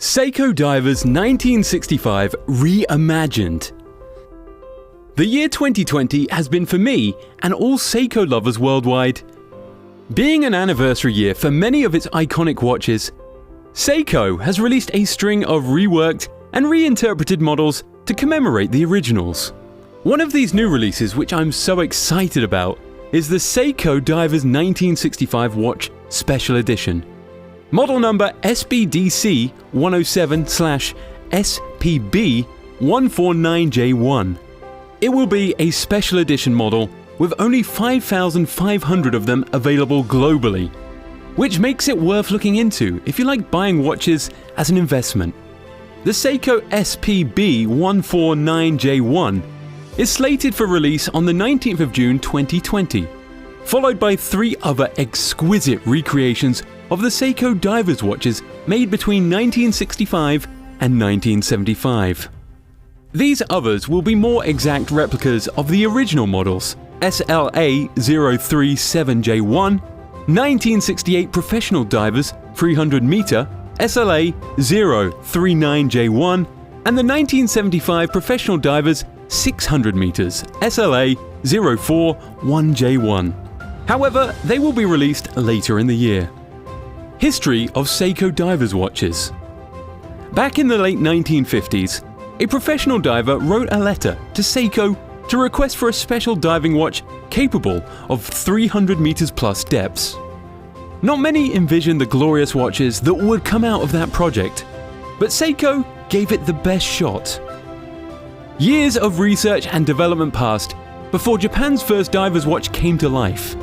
SEIKO Divers 1965 Reimagined. The year 2020 has been for me and all SEIKO lovers worldwide. Being an anniversary year for many of its iconic watches, SEIKO has released a string of reworked and reinterpreted models to commemorate the originals. One of these new releases, which I'm so excited about, is the SEIKO Divers 1965 Watch Special Edition. Model number SBDC107/SPB149J1. It will be a special edition model with only 5,500 of them available globally, which makes it worth looking into if you like buying watches as an investment. The SEIKO SPB149J1 is slated for release on the 19th of June 2020, followed by 3 other exquisite recreations of the SEIKO Divers watches made between 1965 and 1975. These others will be more exact replicas of the original models: SLA037J1, 1968 Professional Divers 300 meter, SLA039J1, and the 1975 Professional Divers 600 meters, SLA041J1. However, they will be released later in the year. History of SEIKO Divers watches. Back in the late 1950s, a professional diver wrote a letter to SEIKO to request for a special diving watch capable of 300 meters plus depths. Not many envisioned the glorious watches that would come out of that project, but SEIKO gave it the best shot. Years of research and development passed before Japan's first diver's watch came to life.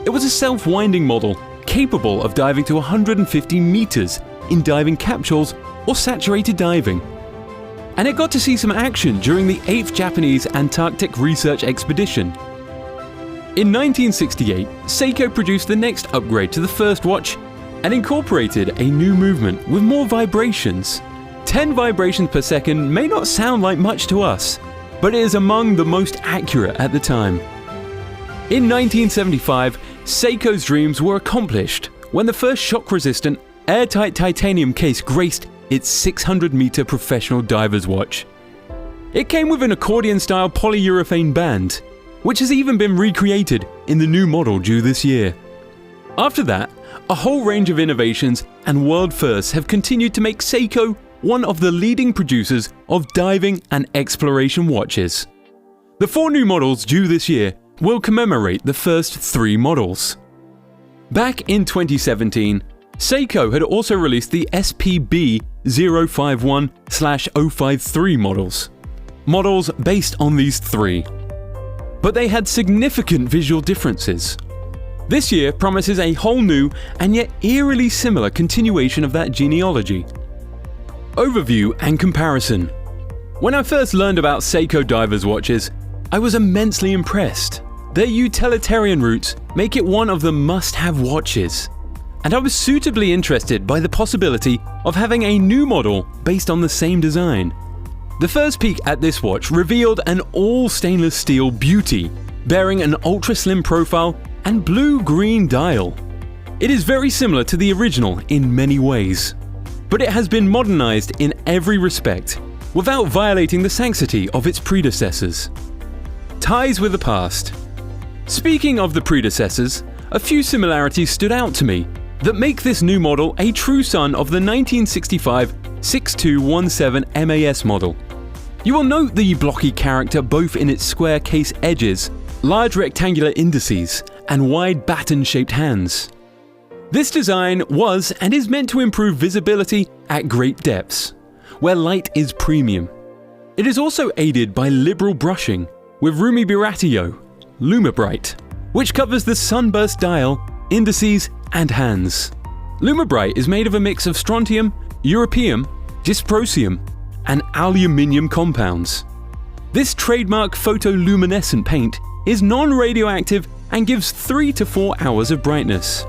It was a self-winding model capable of diving to 150 meters in diving capsules or saturated diving. And it got to see some action during the 8th Japanese Antarctic Research Expedition. In 1968, SEIKO produced the next upgrade to the first watch and incorporated a new movement with more vibrations. 10 vibrations per second may not sound like much to us, but it is among the most accurate at the time. In 1975, SEIKO's dreams were accomplished when the first shock-resistant, airtight titanium case graced its 600-meter professional diver's watch. It came with an accordion-style polyurethane band, which has even been recreated in the new model due this year. After that, a whole range of innovations and world firsts have continued to make SEIKO one of the leading producers of diving and exploration watches. The 4 new models due this year will commemorate the first 3 models. Back in 2017, SEIKO had also released the SPB149J1/053 models based on these 3. But they had significant visual differences. This year promises a whole new and yet eerily similar continuation of that genealogy. Overview and comparison. When I first learned about SEIKO Divers watches, I was immensely impressed. Their utilitarian roots make it one of the must-have watches. And I was suitably interested by the possibility of having a new model based on the same design. The first peek at this watch revealed an all-stainless steel beauty, bearing an ultra-slim profile and blue-green dial. It is very similar to the original in many ways, but it has been modernized in every respect, without violating the sanctity of its predecessors. Ties with the past. Speaking of the predecessors, a few similarities stood out to me that make this new model a true son of the 1965 6217 MAS model. You will note the blocky character both in its square case edges, large rectangular indices, and wide baton-shaped hands. This design was and is meant to improve visibility at great depths, where light is premium. It is also aided by liberal brushing with Rumi Biratio, LumiBrite, which covers the sunburst dial, indices, and hands. LumiBrite is made of a mix of strontium, europium, dysprosium, and aluminium compounds. This trademark photoluminescent paint is non-radioactive and gives 3 to 4 hours of brightness.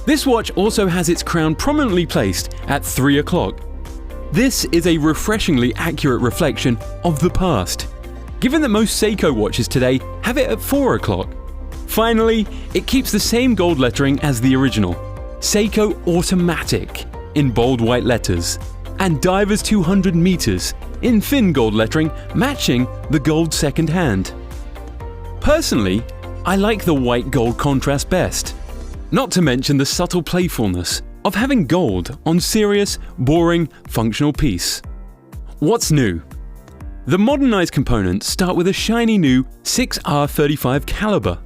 This watch also has its crown prominently placed at 3 o'clock. This is a refreshingly accurate reflection of the past, given that most SEIKO watches today have it at 4 o'clock. Finally, it keeps the same gold lettering as the original, SEIKO Automatic, in bold white letters, and Divers 200 meters in thin gold lettering matching the gold second hand. Personally, I like the white gold contrast best, not to mention the subtle playfulness of having gold on serious, boring, functional piece. What's new? The modernized components start with a shiny new 6R35 caliber.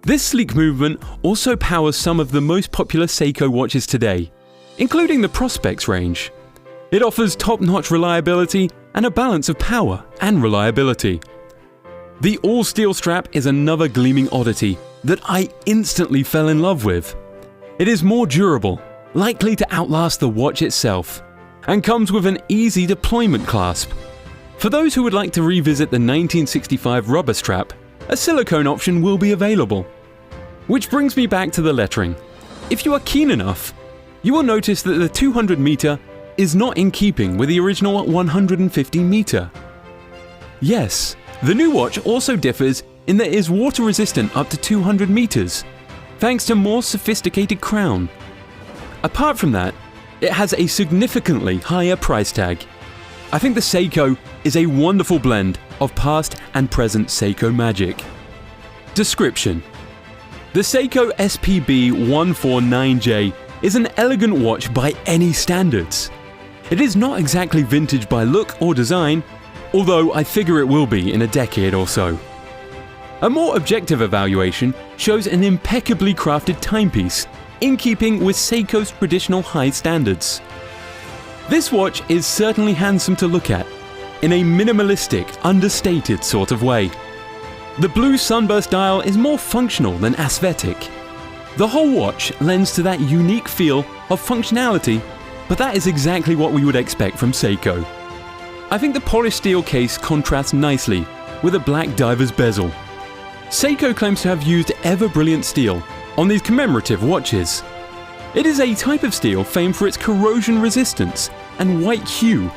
This sleek movement also powers some of the most popular SEIKO watches today, including the Prospex range. It offers top-notch reliability and a balance of power and reliability. The all-steel strap is another gleaming oddity that I instantly fell in love with. It is more durable, likely to outlast the watch itself, and comes with an easy deployment clasp. For those who would like to revisit the 1965 rubber strap, a silicone option will be available. Which brings me back to the lettering. If you are keen enough, you will notice that the 200 meter is not in keeping with the original 150 meter. Yes, the new watch also differs in that it is water resistant up to 200 meters, thanks to more sophisticated crown. Apart from that, it has a significantly higher price tag. I think the SEIKO is a wonderful blend of past and present SEIKO magic. Description: the SEIKO SPB149J is an elegant watch by any standards. It is not exactly vintage by look or design, although I figure it will be in a decade or so. A more objective evaluation shows an impeccably crafted timepiece in keeping with SEIKO's traditional high standards. This watch is certainly handsome to look at, in a minimalistic, understated sort of way. The blue sunburst dial is more functional than aesthetic. The whole watch lends to that unique feel of functionality, but that is exactly what we would expect from SEIKO. I think the polished steel case contrasts nicely with a black diver's bezel. SEIKO claims to have used ever-brilliant steel on these commemorative watches. It is a type of steel famed for its corrosion resistance and white hue,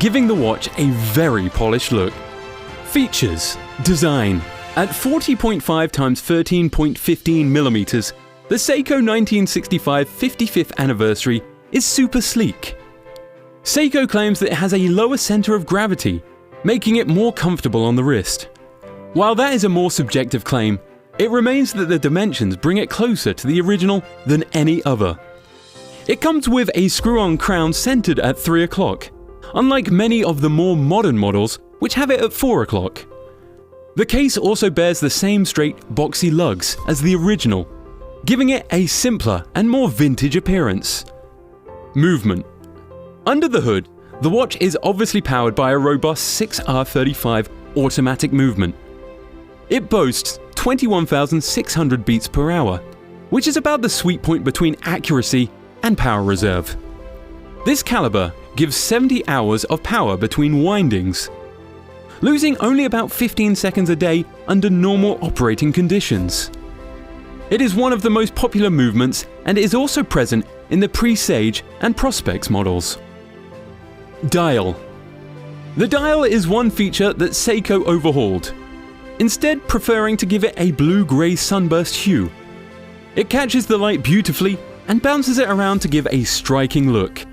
giving the watch a very polished look. Features: design. At 40.5 x 13.15 millimeters, the SEIKO 1965 55th anniversary is super sleek. SEIKO claims that it has a lower center of gravity, making it more comfortable on the wrist. While that is a more subjective claim, it remains that the dimensions bring it closer to the original than any other. It comes with a screw-on crown centered at 3 o'clock, unlike many of the more modern models which have it at 4 o'clock. The case also bears the same straight, boxy lugs as the original, giving it a simpler and more vintage appearance. Movement. Under the hood, the watch is obviously powered by a robust 6R35 automatic movement. It boasts 21,600 beats per hour, which is about the sweet point between accuracy and power reserve. This caliber gives 70 hours of power between windings, losing only about 15 seconds a day under normal operating conditions. It is one of the most popular movements and is also present in the Presage and Prospex models. Dial. The dial is one feature that SEIKO overhauled, instead preferring to give it a blue-grey sunburst hue. It catches the light beautifully and bounces it around to give a striking look.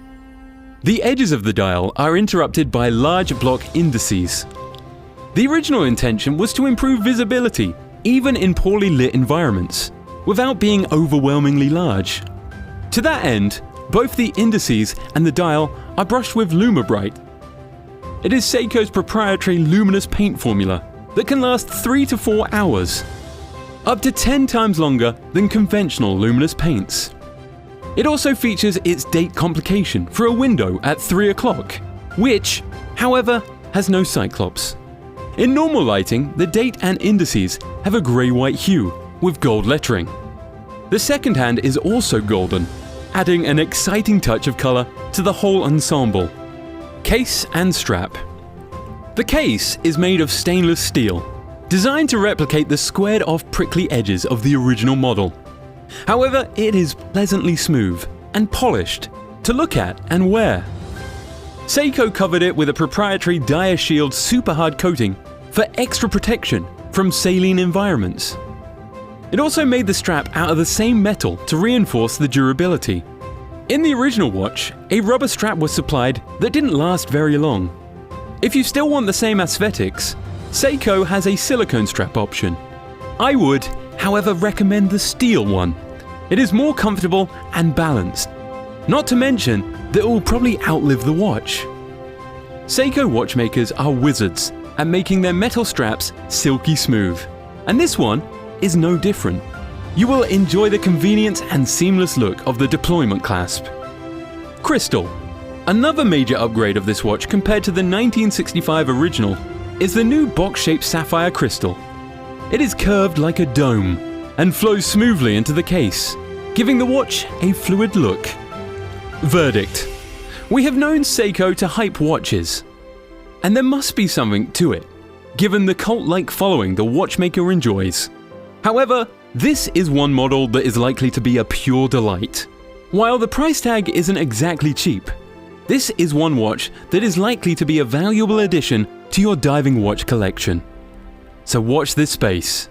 The edges of the dial are interrupted by large block indices. The original intention was to improve visibility, even in poorly lit environments, without being overwhelmingly large. To that end, both the indices and the dial are brushed with LumiBrite. It is SEIKO's proprietary luminous paint formula that can last 3 to 4 hours, up to 10 times longer than conventional luminous paints. It also features its date complication for a window at 3 o'clock, which, however, has no cyclops. In normal lighting, the date and indices have a grey-white hue with gold lettering. The second hand is also golden, adding an exciting touch of colour to the whole ensemble. Case and strap. The case is made of stainless steel, designed to replicate the squared-off prickly edges of the original model. However, it is pleasantly smooth and polished to look at and wear. SEIKO covered it with a proprietary DiaShield super hard coating for extra protection from saline environments. It also made the strap out of the same metal to reinforce the durability. In the original watch, a rubber strap was supplied that didn't last very long. If you still want the same aesthetics, SEIKO has a silicone strap option. I would, however, recommend the steel one. It is more comfortable and balanced. Not to mention that it will probably outlive the watch. SEIKO watchmakers are wizards at making their metal straps silky smooth, and this one is no different. You will enjoy the convenience and seamless look of the deployment clasp. Crystal. Another major upgrade of this watch compared to the 1965 original is the new box-shaped sapphire crystal. It is curved like a dome and flows smoothly into the case, giving the watch a fluid look. Verdict. We have known SEIKO to hype watches, and there must be something to it, given the cult-like following the watchmaker enjoys. However, this is one model that is likely to be a pure delight. While the price tag isn't exactly cheap, this is one watch that is likely to be a valuable addition to your diving watch collection. So watch this space.